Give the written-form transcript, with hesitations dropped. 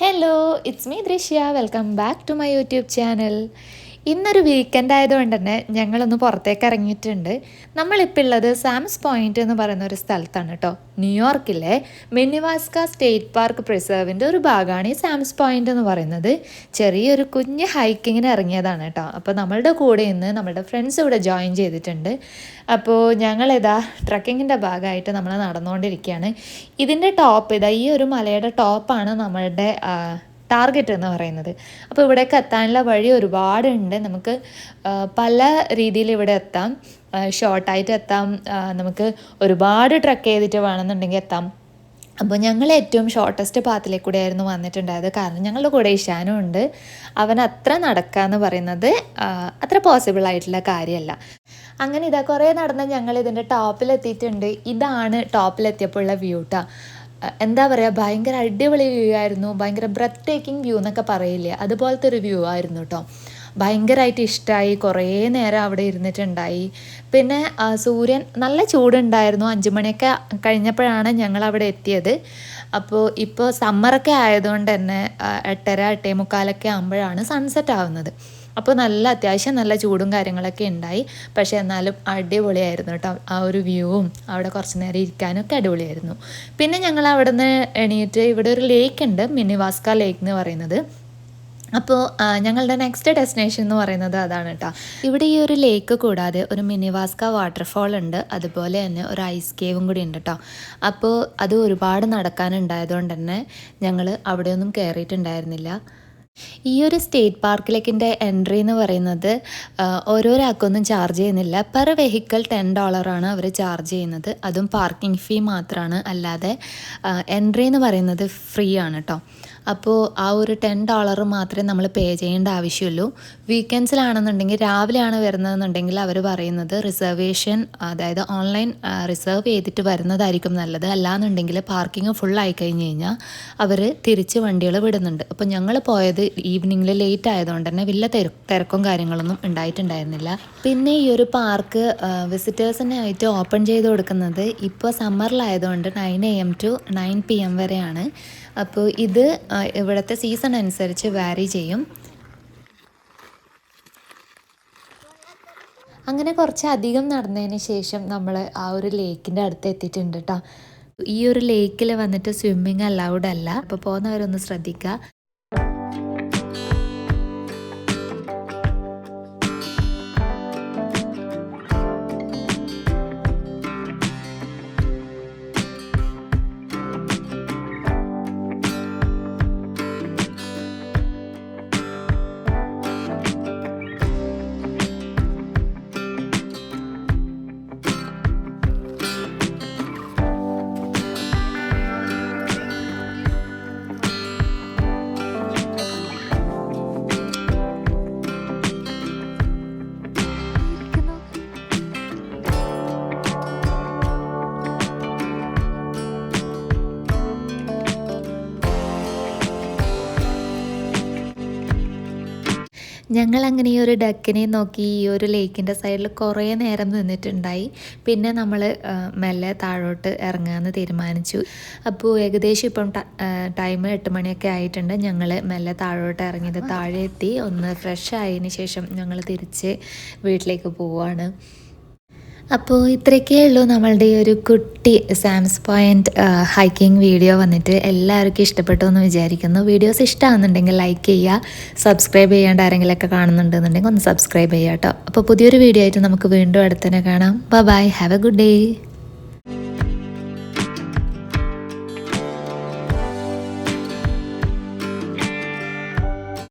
Hello, it's me Drishya. Welcome back to my YouTube channel. ഇന്നൊരു weekend ആയതുകൊണ്ട് തന്നെ ഞങ്ങളൊന്ന് പുറത്തേക്ക് ഇറങ്ങിയിട്ടുണ്ട്. നമ്മളിപ്പോൾ ഉള്ളത് സാംസ് പോയിന്റ് എന്ന് പറയുന്ന ഒരു സ്ഥലത്താണ് കേട്ടോ. ന്യൂയോർക്കിലെ മിനിവാസ്ക സ്റ്റേറ്റ് പാർക്ക് പ്രിസർവിൻ്റെ ഒരു ഭാഗമാണ് ഈ സാംസ് പോയിന്റ് എന്ന് പറയുന്നത്. ചെറിയൊരു കുഞ്ഞ് ഹൈക്കിങ്ങിന് ഇറങ്ങിയതാണ് കേട്ടോ. അപ്പോൾ നമ്മളുടെ കൂടെ ഇന്ന് നമ്മുടെ ഫ്രണ്ട്സ് ഇവിടെ ജോയിൻ ചെയ്തിട്ടുണ്ട്. അപ്പോൾ ഞങ്ങളിതാ ട്രക്കിങ്ങിൻ്റെ ഭാഗമായിട്ട് നമ്മൾ നടന്നുകൊണ്ടിരിക്കുകയാണ്. ഇതിൻ്റെ ടോപ്പ് ഈ ഒരു മലയുടെ ടോപ്പാണ് നമ്മളുടെ ടാർഗറ്റ് എന്ന് പറയുന്നത്. അപ്പോൾ ഇവിടേക്ക് എത്താനുള്ള വഴി ഒരുപാടുണ്ട്. നമുക്ക് പല രീതിയിൽ ഇവിടെ എത്താം. ഷോർട്ടായിട്ട് എത്താം, നമുക്ക് ഒരുപാട് ട്രക്ക് ചെയ്തിട്ട് വേണമെന്നുണ്ടെങ്കിൽ എത്താം. അപ്പോൾ ഞങ്ങൾ ഏറ്റവും ഷോർട്ടസ്റ്റ് പാത്തിലേക്ക് കൂടെ ആയിരുന്നു വന്നിട്ടുണ്ടായത്. കാരണം ഞങ്ങളുടെ കൂടെ ഇഷാനും ഉണ്ട്. അവൻ അത്ര നടക്കുക എന്ന് പറയുന്നത് അത്ര പോസിബിൾ ആയിട്ടുള്ള കാര്യമല്ല. അങ്ങനെ ഇതാ കുറേ നടന്ന് ഞങ്ങൾ ഇതിൻ്റെ ടോപ്പിലെത്തിയിട്ടുണ്ട്. ഇതാണ് ടോപ്പിലെത്തിയപ്പോഴുള്ള വ്യൂ ട്ടാ. എന്താ പറയുക, ഭയങ്കര അടിപൊളി വ്യൂ ആയിരുന്നു. ഭയങ്കര ബ്രെത്ത് ടേക്കിംഗ് വ്യൂ എന്നൊക്കെ പറയില്ലേ, അതുപോലത്തെ ഒരു വ്യൂ ആയിരുന്നു കേട്ടോ. ഭയങ്കരമായിട്ട് ഇഷ്ടമായി. കുറേ നേരം അവിടെ ഇരുന്നിട്ടുണ്ടായി. പിന്നെ സൂര്യൻ നല്ല ചൂടുണ്ടായിരുന്നു. 5 മണിയൊക്കെ കഴിഞ്ഞപ്പോഴാണ് ഞങ്ങൾ അവിടെ എത്തിയത്. അപ്പോൾ ഇപ്പോൾ സമ്മറൊക്കെ ആയതുകൊണ്ട് തന്നെ 8:30 8:45 ആകുമ്പോഴാണ് സൺസെറ്റ് ആവുന്നത്. അപ്പോൾ അത്യാവശ്യം നല്ല ചൂടും കാര്യങ്ങളൊക്കെ ഉണ്ടായി. പക്ഷേ എന്നാലും അടിപൊളിയായിരുന്നു കേട്ടോ. ആ ഒരു വ്യൂവും അവിടെ കുറച്ച് നേരം ഇരിക്കാനൊക്കെ അടിപൊളിയായിരുന്നു. പിന്നെ ഞങ്ങൾ അവിടെ നിന്ന് എണീറ്റ് ഇവിടെ ഒരു ലേക്ക് ഉണ്ട്, മിനിവാസ്ക ലേക്ക് എന്ന് പറയുന്നത്. അപ്പോൾ ഞങ്ങളുടെ നെക്സ്റ്റ് ഡെസ്റ്റിനേഷൻ എന്ന് പറയുന്നത് അതാണ് കേട്ടോ. ഇവിടെ ഈ ഒരു ലേക്ക് കൂടാതെ ഒരു മിനിവാസ്ക വാട്ടർഫാൾ ഉണ്ട്, അതുപോലെ തന്നെ ഒരു ഐസ് കേവും കൂടി ഉണ്ട് കേട്ടോ. അപ്പോൾ അത് ഒരുപാട് നടക്കാനുണ്ടായതുകൊണ്ട് തന്നെ ഞങ്ങൾ അവിടെയൊന്നും കയറിയിട്ടുണ്ടായിരുന്നില്ല. ഈ ഒരു സ്റ്റേറ്റ് പാർക്കിലേക്കിൻ്റെ എൻട്രി എന്ന് പറയുന്നത് ഓരോരാൾക്കൊന്നും ചാർജ് ചെയ്യുന്നില്ല. പെർ വെഹിക്കിൾ $10 അവർ ചാർജ് ചെയ്യുന്നത്. അതും പാർക്കിംഗ് ഫീ മാത്രമാണ്, അല്ലാതെ എൻട്രി എന്ന് പറയുന്നത് ഫ്രീ ആണ് കേട്ടോ. അപ്പോൾ ആ ഒരു $10 മാത്രമേ നമ്മൾ പേ ചെയ്യേണ്ട ആവശ്യമുള്ളൂ. വീക്കെൻഡ്സിലാണെന്നുണ്ടെങ്കിൽ രാവിലെയാണ് വരുന്നതെന്നുണ്ടെങ്കിൽ അവർ പറയുന്നത് റിസർവേഷൻ, അതായത് ഓൺലൈൻ റിസർവ് ചെയ്തിട്ട് വരുന്നതായിരിക്കും നല്ലത്. അല്ലാന്നുണ്ടെങ്കിൽ പാർക്കിംഗ് ഫുൾ ആയി കഴിഞ്ഞ് കഴിഞ്ഞാൽ അവർ തിരിച്ച് വണ്ടികൾ വിടുന്നുണ്ട്. അപ്പോൾ ഞങ്ങൾ പോയത് ഈവനിങ്ങിൽ ലേറ്റ് ആയതുകൊണ്ട് തന്നെ വലിയ തിരക്കും കാര്യങ്ങളൊന്നും ഉണ്ടായിട്ടുണ്ടായിരുന്നില്ല. പിന്നെ ഈ ഒരു പാർക്ക് വിസിറ്റേഴ്സിനായിട്ട് ഓപ്പൺ ചെയ്ത് കൊടുക്കുന്നത് ഇപ്പോൾ സമ്മറിലായതുകൊണ്ട് 9 AM to 9 PM വരെയാണ്. അപ്പോൾ ഇത് ഇവിടുത്തെ സീസൺ അനുസരിച്ച് വാരി ചെയ്യും. അങ്ങനെ കുറച്ചധികം നടന്നതിന് ശേഷം നമ്മൾ ആ ഒരു ലേക്കിൻ്റെ അടുത്ത് എത്തിയിട്ടുണ്ട് കേട്ടോ. ഈ ഒരു ലേക്കിൽ വന്നിട്ട് സ്വിമ്മിങ് അലൗഡ് അല്ല, അപ്പോൾ പോകുന്നവരൊന്ന് ശ്രദ്ധിക്കുക. ഞങ്ങളങ്ങനെ ഈ ഒരു ഡക്കിനെ നോക്കി ഈ ഒരു ലേക്കിൻ്റെ സൈഡിൽ കുറേ നേരം നിന്നിട്ടുണ്ടായി. പിന്നെ നമ്മൾ മെല്ലെ താഴോട്ട് ഇറങ്ങാമെന്ന് തീരുമാനിച്ചു. അപ്പോൾ ഏകദേശം ഇപ്പം ടൈം 8 മണിയൊക്കെ ആയിട്ടുണ്ട്. ഞങ്ങൾ മെല്ലെ താഴോട്ട് ഇറങ്ങിയത് താഴെ എത്തി. ഒന്ന് ഫ്രഷ് ആയതിന് ശേഷം ഞങ്ങൾ തിരിച്ച് വീട്ടിലേക്ക് പോവുകയാണ്. അപ്പോൾ ഇത്രയൊക്കെ ഉള്ളൂ നമ്മളുടെ ഈ ഒരു കുട്ടി സാംസ് പോയിന്റ് ഹൈക്കിംഗ് വീഡിയോ വന്നിട്ട്. എല്ലാവർക്കും ഇഷ്ടപ്പെട്ടു എന്ന് വിചാരിക്കുന്നു. വീഡിയോസ് ഇഷ്ടമാകുന്നുണ്ടെങ്കിൽ ലൈക്ക് ചെയ്യുക. സബ്സ്ക്രൈബ് ചെയ്യാണ്ട് ആരെങ്കിലുമൊക്കെ കാണുന്നുണ്ടെന്നുണ്ടെങ്കിൽ ഒന്ന് സബ്സ്ക്രൈബ് ചെയ്യുക കേട്ടോ. അപ്പോൾ പുതിയൊരു വീഡിയോ ആയിട്ട് നമുക്ക് വീണ്ടും അടുത്തന്നെ കാണാം. Bye, have a good day.